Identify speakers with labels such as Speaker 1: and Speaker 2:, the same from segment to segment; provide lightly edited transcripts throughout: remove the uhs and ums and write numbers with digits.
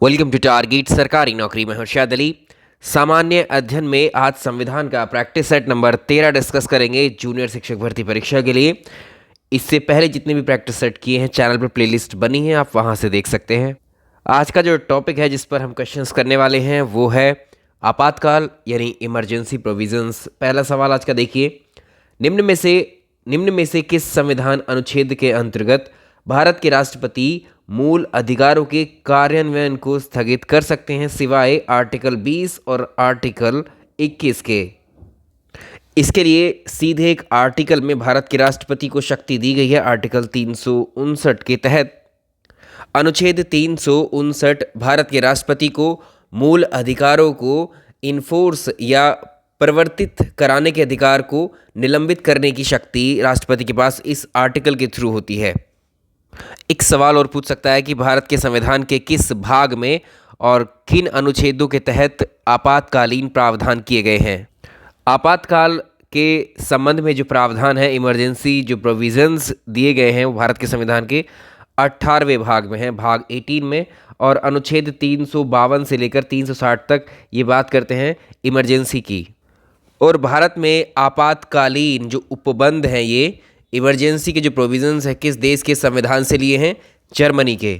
Speaker 1: Welcome to target सरकारी नौकरी में हर्षद अली। सामान्य अध्ययन में आज संविधान का प्रैक्टिस सेट नंबर 13 डिस्कस करेंगे जूनियर शिक्षक भर्ती परीक्षा के लिए। इससे पहले जितने भी प्रैक्टिस सेट किए हैं चैनल पर प्लेलिस्ट बनी है, आप वहां से देख सकते हैं। आज का जो टॉपिक है जिस पर हम क्वेश्चंस करने वाले हैं वो है आपातकाल यानी इमरजेंसी प्रोविजंस। पहला सवाल आज का देखिए, निम्न में से किस संविधान अनुच्छेद के अंतर्गत भारत के राष्ट्रपति मूल अधिकारों के कार्यान्वयन को स्थगित कर सकते हैं सिवाय आर्टिकल 20 और आर्टिकल 21 के। इसके लिए सीधे एक आर्टिकल में भारत के राष्ट्रपति को शक्ति दी गई है। आर्टिकल 359 के तहत अनुच्छेद 359 भारत के राष्ट्रपति को मूल अधिकारों को इन्फोर्स या परिवर्तित कराने के अधिकार को निलंबित करने की शक्ति राष्ट्रपति के पास इस आर्टिकल के थ्रू होती है। एक सवाल और पूछ सकता है कि भारत के संविधान के किस भाग में और किन अनुच्छेदों के तहत आपातकालीन प्रावधान किए गए हैं। आपातकाल के संबंध में जो प्रावधान है, इमरजेंसी जो प्रोविजंस दिए गए हैं वो भारत के संविधान के 18वें भाग में है, भाग 18 में। और अनुच्छेद 352 से लेकर 360 तक ये बात करते हैं इमरजेंसी की। और भारत में आपातकालीन जो उपबंध हैं, ये इमरजेंसी के जो प्रोविजंस है किस देश के संविधान से लिए हैं? जर्मनी के।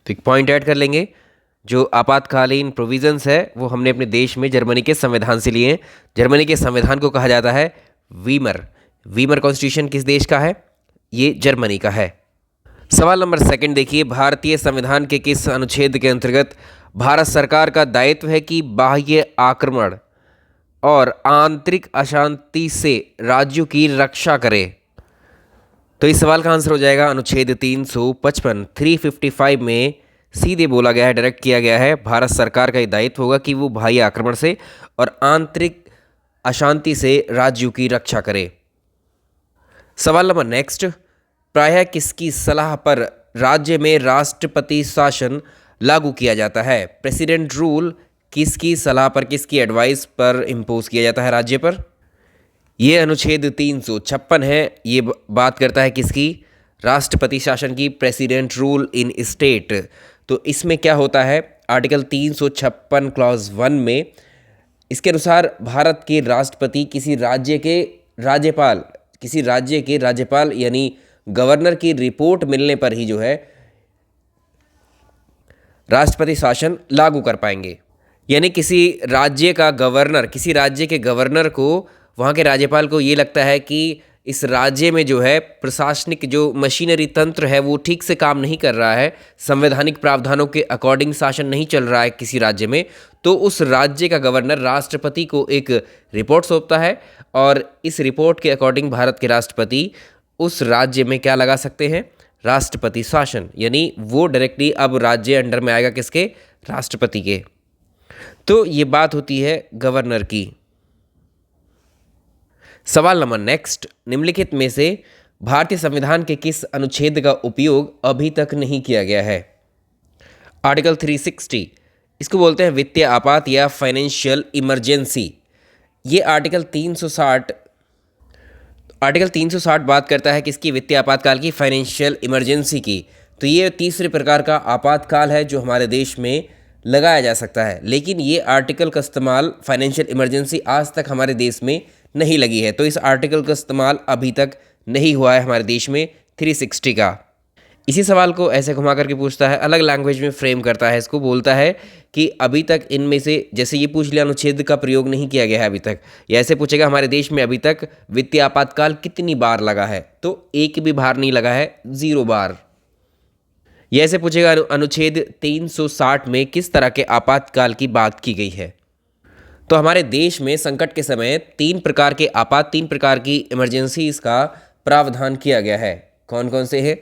Speaker 1: तो एक पॉइंट ऐड कर लेंगे, जो आपातकालीन प्रोविजंस है वो हमने अपने देश में जर्मनी के संविधान से लिए हैं। जर्मनी के संविधान को कहा जाता है वीमर कॉन्स्टिट्यूशन किस देश का है? ये जर्मनी का है। सवाल नंबर 2 देखिए, भारतीय संविधान के किस अनुच्छेद के अंतर्गत भारत सरकार का दायित्व है कि बाह्य आक्रमण और आंतरिक अशांति से राज्यों की रक्षा करे? तो इस सवाल का आंसर हो जाएगा अनुच्छेद 355। 355 में सीधे बोला गया है, डायरेक्ट किया गया है, भारत सरकार का ये दायित्व होगा कि वो बाह्य आक्रमण से और आंतरिक अशांति से राज्यों की रक्षा करे। सवाल नंबर नेक्स्ट, प्रायः किसकी सलाह पर राज्य में राष्ट्रपति शासन लागू किया जाता है? प्रेसिडेंट रूल किसकी सलाह पर, किसकी एडवाइस पर इम्पोज किया जाता है राज्य पर? ये अनुच्छेद 356 है। ये बात करता है किसकी? राष्ट्रपति शासन की, प्रेसिडेंट रूल इन स्टेट। तो इसमें क्या होता है? आर्टिकल 356 क्लॉज 1 में इसके अनुसार भारत के राष्ट्रपति किसी राज्य के राज्यपाल यानी गवर्नर की रिपोर्ट मिलने पर ही जो है राष्ट्रपति शासन लागू कर पाएंगे। यानी किसी राज्य के गवर्नर को, वहाँ के राज्यपाल को ये लगता है कि इस राज्य में जो है प्रशासनिक जो मशीनरी तंत्र है वो ठीक से काम नहीं कर रहा है, संवैधानिक प्रावधानों के अकॉर्डिंग शासन नहीं चल रहा है किसी राज्य में, तो उस राज्य का गवर्नर राष्ट्रपति को एक रिपोर्ट सौंपता है और इस रिपोर्ट के अकॉर्डिंग भारत के राष्ट्रपति उस राज्य में क्या लगा सकते हैं? राष्ट्रपति शासन। यानी वो डायरेक्टली अब राज्य अंडर में आएगा किसके? राष्ट्रपति के। तो ये बात होती है गवर्नर की। सवाल नंबर नेक्स्ट, निम्नलिखित में से भारतीय संविधान के किस अनुच्छेद का उपयोग अभी तक नहीं किया गया है? आर्टिकल 360, इसको बोलते हैं वित्तीय आपात या फाइनेंशियल इमरजेंसी। ये आर्टिकल 360 बात करता है किसकी? वित्तीय आपातकाल की, फाइनेंशियल इमरजेंसी की। तो ये तीसरे प्रकार का आपातकाल है जो हमारे देश में लगाया जा सकता है, लेकिन ये आर्टिकल का इस्तेमाल फाइनेंशियल इमरजेंसी आज तक हमारे देश में नहीं लगी है। तो इस आर्टिकल का इस्तेमाल अभी तक नहीं हुआ है हमारे देश में 360 का। इसी सवाल को ऐसे घुमा करके पूछता है, अलग लैंग्वेज में फ्रेम करता है, इसको बोलता है कि अभी तक इनमें से, जैसे ये पूछ लिया अनुच्छेद का प्रयोग नहीं किया गया है अभी तक, या ऐसे पूछेगा हमारे देश में अभी तक वित्तीय आपातकाल कितनी बार लगा है? तो एक भी बार नहीं लगा है, 0 बार। यह ऐसे पूछेगा अनुच्छेद 360 में किस तरह के आपातकाल की बात की गई है? तो हमारे देश में संकट के समय 3 प्रकार की इमरजेंसीज का प्रावधान किया गया है। कौन कौन से हैं?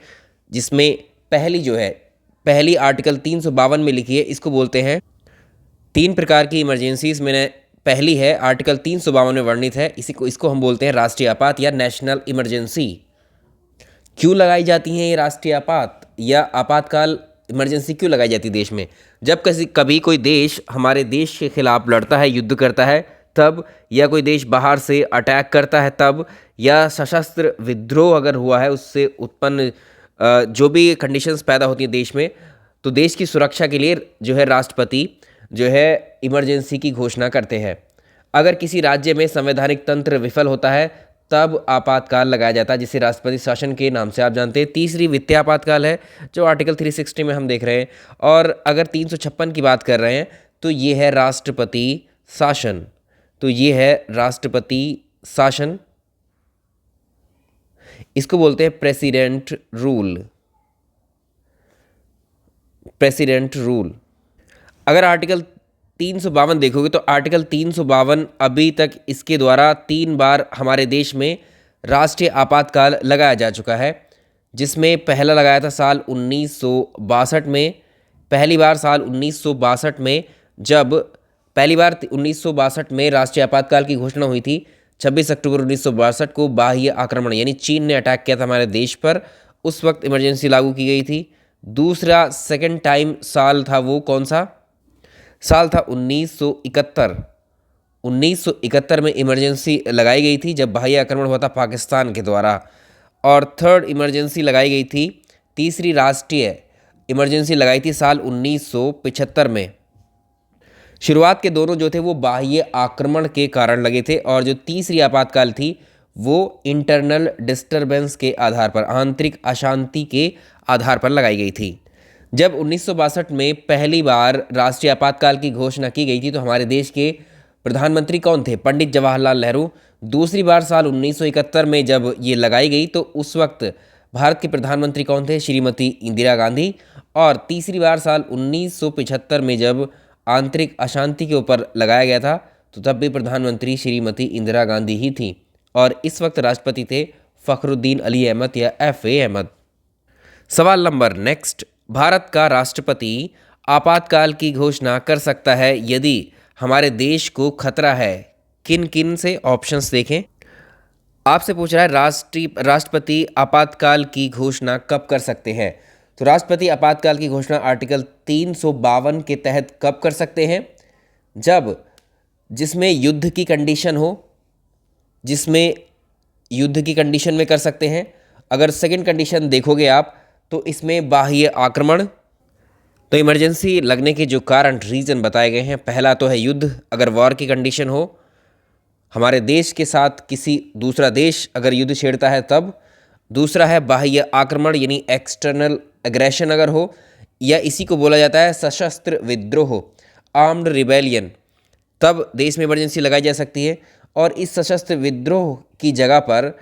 Speaker 1: जिसमें पहली आर्टिकल 352 में लिखी है, इसको बोलते हैं 3 प्रकार की इमरजेंसीज में पहली है, आर्टिकल 352 में वर्णित है, इसको हम बोलते हैं राष्ट्रीय आपात या नेशनल इमरजेंसी। क्यों लगाई जाती हैं ये राष्ट्रीय आपात या आपातकाल इमरजेंसी क्यों लगाई जाती है देश में? जब कभी कोई देश हमारे देश के खिलाफ लड़ता है, युद्ध करता है तब, या कोई देश बाहर से अटैक करता है तब, या सशस्त्र विद्रोह अगर हुआ है उससे उत्पन्न जो भी कंडीशंस पैदा होती हैं देश में, तो देश की सुरक्षा के लिए जो है राष्ट्रपति जो है इमरजेंसी की घोषणा करते हैं। अगर किसी राज्य में संवैधानिक तंत्र विफल होता है तब आपातकाल लगाया जाता है, जिसे राष्ट्रपति शासन के नाम से आप जानते हैं। तीसरी वित्तीय आपातकाल है जो आर्टिकल 360 में हम देख रहे हैं। और अगर 356 की बात कर रहे हैं तो ये है राष्ट्रपति शासन। तो ये है राष्ट्रपति शासन, इसको बोलते हैं प्रेसिडेंट रूल। President rule. अगर आर्टिकल 352 देखोगे तो आर्टिकल 352 अभी तक इसके द्वारा 3 बार हमारे देश में राष्ट्रीय आपातकाल लगाया जा चुका है, जिसमें पहला लगाया था साल 1962 में। पहली बार साल 1962 में, जब पहली बार 1962 में राष्ट्रीय आपातकाल की घोषणा हुई थी। 26 अक्टूबर 1962 को बाह्य आक्रमण यानी चीन ने अटैक किया था हमारे देश पर, उस वक्त इमरजेंसी लागू की गई थी। दूसरा सेकंड टाइम साल था वो कौन सा साल था 1971। 1971 में इमरजेंसी लगाई गई थी जब बाह्य आक्रमण हुआ था पाकिस्तान के द्वारा। और थर्ड इमरजेंसी लगाई गई थी, तीसरी राष्ट्रीय इमरजेंसी लगाई थी साल 1975 में। शुरुआत के दोनों जो थे वो बाह्य आक्रमण के कारण लगे थे, और जो तीसरी आपातकाल थी वो इंटरनल डिस्टरबेंस के आधार पर, आंतरिक अशांति के आधार पर लगाई गई थी। जब 1962 में पहली बार राष्ट्रीय आपातकाल की घोषणा की गई थी तो हमारे देश के प्रधानमंत्री कौन थे? पंडित जवाहरलाल नेहरू। दूसरी बार साल 1971 में जब ये लगाई गई तो उस वक्त भारत के प्रधानमंत्री कौन थे? श्रीमती इंदिरा गांधी। और तीसरी बार साल 1975 में जब आंतरिक अशांति के ऊपर लगाया गया था तो तब भी प्रधानमंत्री श्रीमती इंदिरा गांधी ही थी, और इस वक्त राष्ट्रपति थे फखरुद्दीन अली अहमद या FA अहमद। सवाल नंबर नेक्स्ट, भारत का राष्ट्रपति आपातकाल की घोषणा कर सकता है यदि हमारे देश को खतरा है किन किन से? ऑप्शंस देखें। आपसे पूछ रहा है राष्ट्रपति आपातकाल की घोषणा कब कर सकते हैं? तो राष्ट्रपति आपातकाल की घोषणा आर्टिकल 352 के तहत कब कर सकते हैं? जब जिसमें युद्ध की कंडीशन हो, जिसमें युद्ध की कंडीशन में कर सकते हैं। अगर सेकंड कंडीशन देखोगे आप तो इसमें बाह्य आक्रमण। तो इमरजेंसी लगने के जो कारण रीज़न बताए गए हैं, पहला तो है युद्ध, अगर वॉर की कंडीशन हो, हमारे देश के साथ किसी दूसरा देश अगर युद्ध छेड़ता है तब। दूसरा है बाह्य आक्रमण यानी एक्सटर्नल एग्रेशन अगर हो, या इसी को बोला जाता है सशस्त्र विद्रोह, आर्म्ड रिबेलियन, तब देश में इमरजेंसी लगाई जा सकती है। और इस सशस्त्र विद्रोह की जगह पर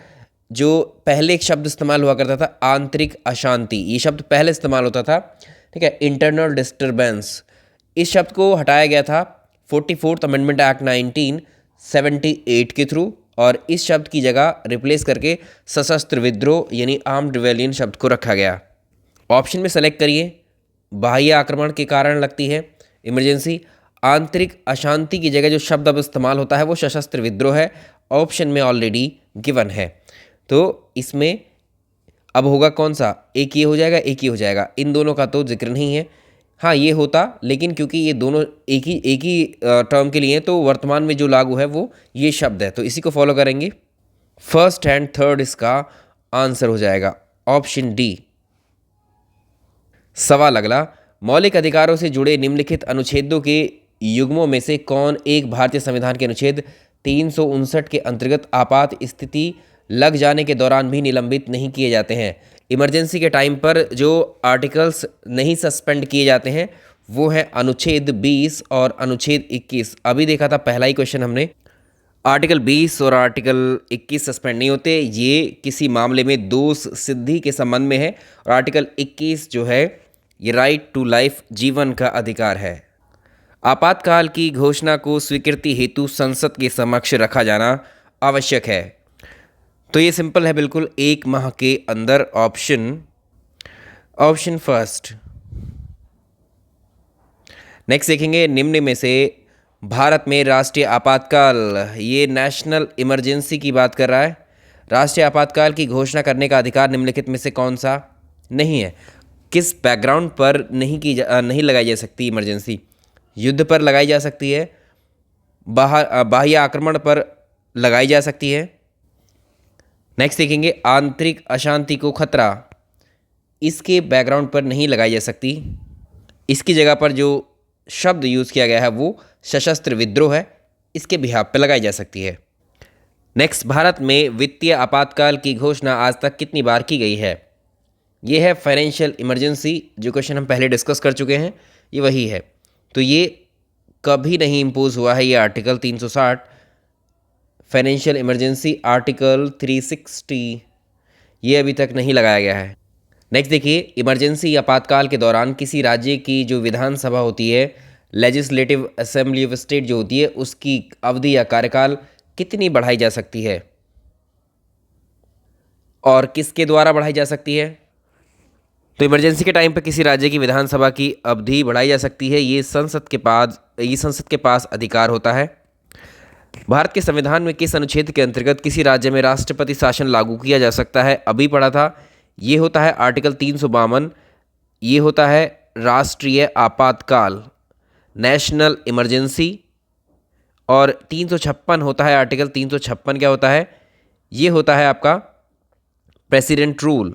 Speaker 1: जो पहले एक शब्द इस्तेमाल हुआ करता था आंतरिक अशांति, ये शब्द पहले इस्तेमाल होता था, ठीक है, इंटरनल डिस्टरबेंस, इस शब्द को हटाया गया था 44th अमेंडमेंट एक्ट 1978 के थ्रू, और इस शब्द की जगह रिप्लेस करके सशस्त्र विद्रोह यानी आर्म्ड रिबेलियन शब्द को रखा गया। ऑप्शन में सेलेक्ट करिए, बाह्य आक्रमण के कारण लगती है इमरजेंसी, आंतरिक अशांति की जगह जो शब्द अब इस्तेमाल होता है वो सशस्त्र विद्रोह है, ऑप्शन में ऑलरेडी गिवन है। तो इसमें अब होगा कौन सा? एक ये हो जाएगा, एक ये हो जाएगा, इन दोनों का तो जिक्र नहीं है। हाँ ये होता, लेकिन क्योंकि ये दोनों एक ही टर्म के लिए हैं तो वर्तमान में जो लागू है वो ये शब्द है, तो इसी को फॉलो करेंगे। फर्स्ट एंड थर्ड इसका आंसर हो जाएगा, ऑप्शन डी। सवाल अगला, मौलिक अधिकारों से जुड़े निम्नलिखित अनुच्छेदों के युग्मों में से कौन एक भारतीय संविधान के अनुच्छेद 359 के अंतर्गत आपात स्थिति लग जाने के दौरान भी निलंबित नहीं किए जाते हैं? इमरजेंसी के टाइम पर जो आर्टिकल्स नहीं सस्पेंड किए जाते हैं वो है अनुच्छेद 20 और अनुच्छेद 21। अभी देखा था पहला ही क्वेश्चन हमने, आर्टिकल 20 और आर्टिकल 21 सस्पेंड नहीं होते, ये किसी मामले में दोष सिद्धि के संबंध में है। और आर्टिकल 21 जो है ये राइट टू लाइफ, जीवन का अधिकार है। आपातकाल की घोषणा को स्वीकृति हेतु संसद के समक्ष रखा जाना आवश्यक है। तो ये सिंपल है बिल्कुल, 1 माह के अंदर। Option first. नेक्स्ट देखेंगे, निम्न में से भारत में राष्ट्रीय आपातकाल, ये नेशनल इमरजेंसी की बात कर रहा है, राष्ट्रीय आपातकाल की घोषणा करने का अधिकार निम्नलिखित में से कौन सा नहीं है? किस बैकग्राउंड पर नहीं लगाई जा सकती इमरजेंसी? युद्ध पर लगाई जा सकती है, बाह्य आक्रमण पर लगाई जा सकती है। नेक्स्ट देखेंगे, आंतरिक अशांति को खतरा, इसके बैकग्राउंड पर नहीं लगाई जा सकती। इसकी जगह पर जो शब्द यूज़ किया गया है वो सशस्त्र विद्रोह है, इसके बिहाफ पे लगाई जा सकती है। नेक्स्ट, भारत में वित्तीय आपातकाल की घोषणा आज तक कितनी बार की गई है? ये है फाइनेंशियल इमरजेंसी, जो क्वेश्चन हम पहले डिस्कस कर चुके हैं, ये वही है। तो ये कभी नहीं इम्पोज हुआ है, ये आर्टिकल 360 फाइनेंशियल इमरजेंसी, आर्टिकल 360 ये अभी तक नहीं लगाया गया है। नेक्स्ट देखिए, इमरजेंसी आपातकाल के दौरान किसी राज्य की जो विधानसभा होती है, लेजिस्लेटिव असेंबली ऑफ स्टेट जो होती है, उसकी अवधि या कार्यकाल कितनी बढ़ाई जा सकती है और किसके द्वारा बढ़ाई जा सकती है? तो इमरजेंसी के टाइम पर किसी राज्य की विधानसभा की अवधि बढ़ाई जा सकती है, ये संसद के पास अधिकार होता है। भारत के संविधान में किस अनुच्छेद के अंतर्गत किसी राज्य में राष्ट्रपति शासन लागू किया जा सकता है? अभी पढ़ा था, ये होता है आर्टिकल 352, ये होता है राष्ट्रीय आपातकाल, नेशनल इमरजेंसी, और 356 होता है आर्टिकल 356 क्या होता है? ये होता है आपका प्रेसिडेंट रूल।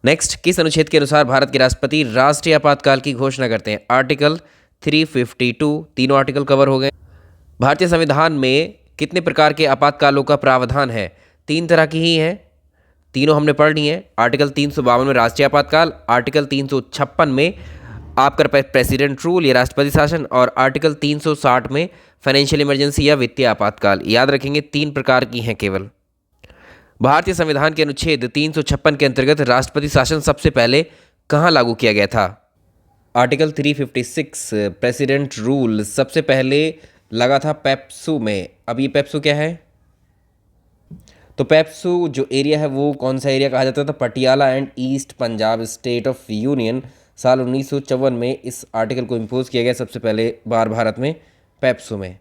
Speaker 1: नेक्स्ट, किस अनुच्छेद के अनुसार भारत के राष्ट्रपति राष्ट्रीय आपातकाल की घोषणा करते हैं? आर्टिकल 352, तीनों आर्टिकल कवर हो गए। भारतीय संविधान में कितने प्रकार के आपातकालों का प्रावधान है? 3 तरह की ही है, तीनों हमने पढ़ ली है। आर्टिकल 352 में राष्ट्रीय आपातकाल, आर्टिकल 356 में आपका प्रेसिडेंट रूल या राष्ट्रपति शासन, और आर्टिकल 360 में फाइनेंशियल इमरजेंसी या वित्तीय आपातकाल। याद रखेंगे 3 प्रकार की हैं केवल। भारतीय संविधान के अनुच्छेद 356 के अंतर्गत राष्ट्रपति शासन सबसे पहले कहाँ लागू किया गया था? आर्टिकल 356 प्रेसिडेंट रूल सबसे पहले लगा था पेप्सू में। अब ये पेप्सू क्या है? तो पेप्सू जो एरिया है वो कौन सा एरिया कहा जाता था? Patiala and east Punjab state of union. साल 1954 में इस आर्टिकल को इम्पोज किया गया सबसे पहले बार भारत में, पेप्सू में।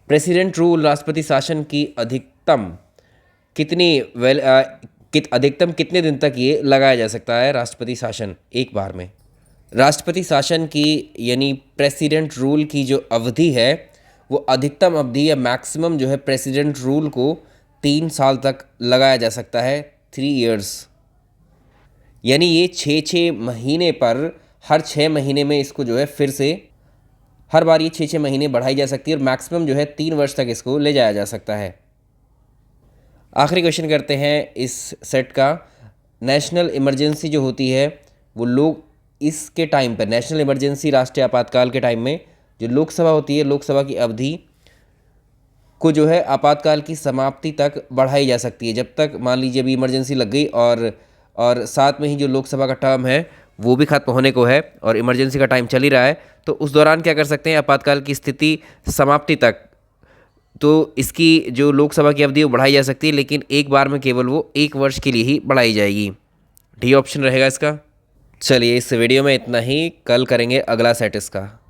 Speaker 1: प्रेसिडेंट रूल राष्ट्रपति शासन की अधिकतम कितने दिन तक ये लगाया जा सकता है? राष्ट्रपति शासन एक बार में। राष्ट्रपति शासन की यानी प्रेसिडेंट रूल की जो अवधि है वो अधिकतम अवधि या मैक्सिमम जो है प्रेसिडेंट रूल को 3 साल तक लगाया जा सकता है, 3 इयर्स। यानी ये 6-6 महीने पर, हर 6 महीने में इसको जो है फिर से हर बार ये 6-6 महीने बढ़ाई जा सकती है और मैक्सिमम जो है 3 वर्ष तक इसको ले जाया जा सकता है। आखिरी क्वेश्चन करते हैं इस सेट का। नेशनल इमरजेंसी जो होती है वो लोग इसके टाइम पर, नेशनल इमरजेंसी राष्ट्रीय आपातकाल के टाइम में जो लोकसभा होती है, लोकसभा की अवधि को जो है आपातकाल की समाप्ति तक बढ़ाई जा सकती है। जब तक मान लीजिए अभी इमरजेंसी लग गई और साथ में ही जो लोकसभा का टर्म है वो भी खत्म होने को है और इमरजेंसी का टाइम चल ही रहा है, तो उस दौरान क्या कर सकते हैं? आपातकाल की स्थिति समाप्ति तक तो इसकी जो लोकसभा की अवधि वो बढ़ाई जा सकती है, लेकिन एक बार में केवल वो 1 वर्ष के लिए ही बढ़ाई जाएगी। डी ऑप्शन रहेगा इसका। चलिए इस वीडियो में इतना ही, कल करेंगे अगला सेट इसका।